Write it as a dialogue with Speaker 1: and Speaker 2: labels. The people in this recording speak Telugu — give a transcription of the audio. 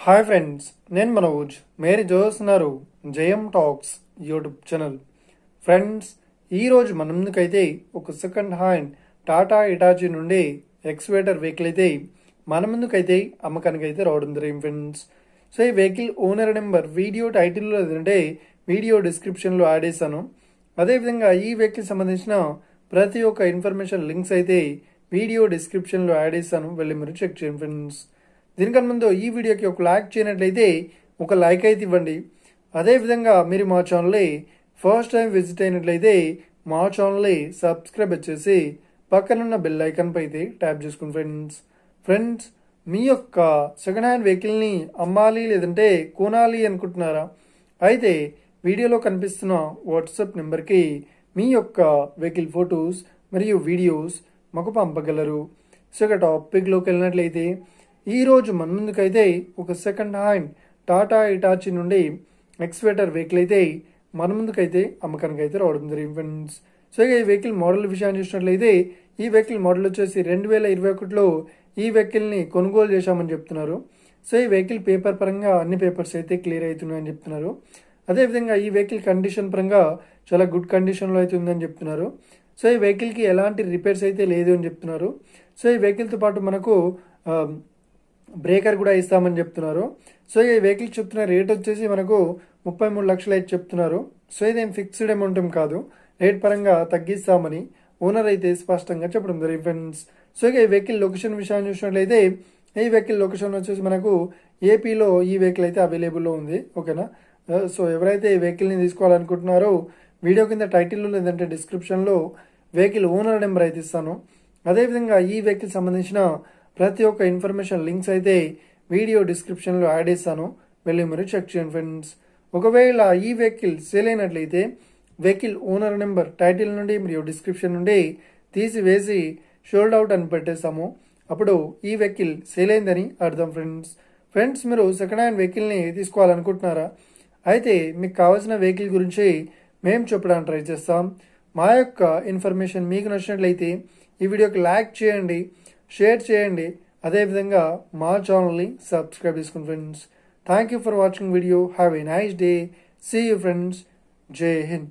Speaker 1: హాయ్ ఫ్రెండ్స్, నేను మనోజ్. మీరు చూస్తున్నారు జయం టాక్స్ యూట్యూబ్ ఛానల్. ఫ్రెండ్స్, ఈరోజు మన ముందుకైతే ఒక సెకండ్ హ్యాండ్ టాటా ఇటాచీ నుండి ఎక్స్వేటర్ వెహికల్ అయితే మన ముందుకైతే అమ్మకానికి అయితే రావడం జరిగింది ఫ్రెండ్స్. సో ఈ వెహికల్ ఓనర్ నెంబర్ వీడియో టైటిల్లో లేదంటే వీడియో డిస్క్రిప్షన్లో యాడ్ చేశాను. అదేవిధంగా ఈ వెహికల్ సంబంధించిన ప్రతి ఒక్క ఇన్ఫర్మేషన్ లింక్స్ అయితే వీడియో డిస్క్రిప్షన్లో యాడ్ చేశాను, వెళ్ళి మీరు చెక్ చేయండి ఫ్రెండ్స్. దీనికన్నా ముందు ఈ వీడియోకి ఒక లైక్ చేయనట్లయితే ఒక లైక్ అయితే ఇవ్వండి. అదేవిధంగా మీరు మా ఛానల్ని ఫస్ట్ టైం విజిట్ అయినట్లయితే మా ఛానల్ని సబ్స్క్రైబ్ చేసి పక్కనున్న బెల్ ఐకాన్ పై అయితే ట్యాప్ చేసుకోండి ఫ్రెండ్స్. మీ యొక్క సెకండ్ హ్యాండ్ వెహికల్ని అమ్మాలి లేదంటే కొనాలి అనుకుంటున్నారా? అయితే వీడియోలో కనిపిస్తున్న వాట్సాప్ నెంబర్కి మీ యొక్క వెహికల్ ఫొటోస్ మరియు వీడియోస్ మాకు పంపగలరు. సో ఇక టాపిక్లోకి వెళ్ళినట్లయితే ఈరోజు మన ముందుకైతే ఒక సెకండ్ హ్యాండ్ టాటా ఇటాచీ నుండి ఎక్స్వేటర్ వెహికల్ అయితే మన ముందుకైతే అమ్మకానికి అయితే రావడం జరిగింది ఫ్రెండ్స్. సో ఈ వెహికల్ మోడల్ విషయాన్ని చూసినట్లయితే ఈ వెహికల్ మోడల్ వచ్చేసి 2021లో ఈ వెహికల్ని కొనుగోలు చేశామని చెప్తున్నారు. సో ఈ వెహికల్ పేపర్ పరంగా అన్ని పేపర్స్ అయితే క్లియర్ అవుతున్నాయని చెప్తున్నారు. అదేవిధంగా ఈ వెహికల్ కండిషన్ పరంగా చాలా గుడ్ కండిషన్లో అయితే ఉందని చెప్తున్నారు. సో ఈ వెహికల్కి ఎలాంటి రిపేర్స్ అయితే లేదు అని చెప్తున్నారు. సో ఈ వెహికల్తో పాటు మనకు బ్రేకర్ కూడా ఇస్తామని చెప్తున్నారు. సో ఈ వెహికల్ చెప్తున్న రేట్ వచ్చేసి మనకు 33 లక్షలు అయితే చెప్తున్నారు. సో ఇదేం ఫిక్స్డ్ అమౌంట్ ఏం కాదు, రేట్ పరంగా తగ్గిస్తామని ఓనర్ అయితే స్పష్టంగా చెప్పడం జరిగింది ఫ్రెండ్స్. సో ఇక ఈ వెహికల్ లొకేషన్ విషయాన్ని చూసినట్లయితే ఈ వెహికల్ లొకేషన్ వచ్చేసి మనకు ఏపీలో ఈ వెహికల్ అయితే అవైలబుల్లో ఉంది. ఓకేనా? సో ఎవరైతే ఈ వెహికల్ని తీసుకోవాలనుకుంటున్నారో వీడియో కింద టైటిల్లో లేదంటే డిస్క్రిప్షన్లో వెహికల్ ఓనర్ నెంబర్ అయితే ఇస్తాను. అదేవిధంగా ఈ వెహికల్ సంబంధించిన ప్రతి ఒక్క ఇన్ఫర్మేషన్ లింక్స్ అయితే వీడియో డిస్క్రిప్షన్లో యాడ్ చేస్తాను, వెళ్ళి మీరు చెక్ చేయండి ఫ్రెండ్స్. ఒకవేళ ఈ వెహికల్ సేల్ అయినట్లయితే వెహికల్ ఓనర్ నెంబర్ టైటిల్ నుండి మరియు డిస్క్రిప్షన్ నుండి తీసివేసి షోల్డ్ అవుట్ అని పెట్టేస్తాము. అప్పుడు ఈ వెహికల్ సేల్ అయిందని అర్థం ఫ్రెండ్స్. మీరు సెకండ్ హ్యాండ్ వెహికల్ని తీసుకోవాలనుకుంటున్నారా? అయితే మీకు కావాల్సిన వెహికల్ గురించి మేము చెప్పడానికి ట్రై చేస్తాం. మా యొక్క ఇన్ఫర్మేషన్ మీకు నచ్చినట్లయితే ఈ వీడియోకి లైక్ చేయండి, షేర్ చేయండి. అదేవిధంగా మా ఛానల్ని సబ్స్క్రైబ్ చేసుకోండి friends. Thank you for watching video. Have a nice day. See you friends. Jai Hind.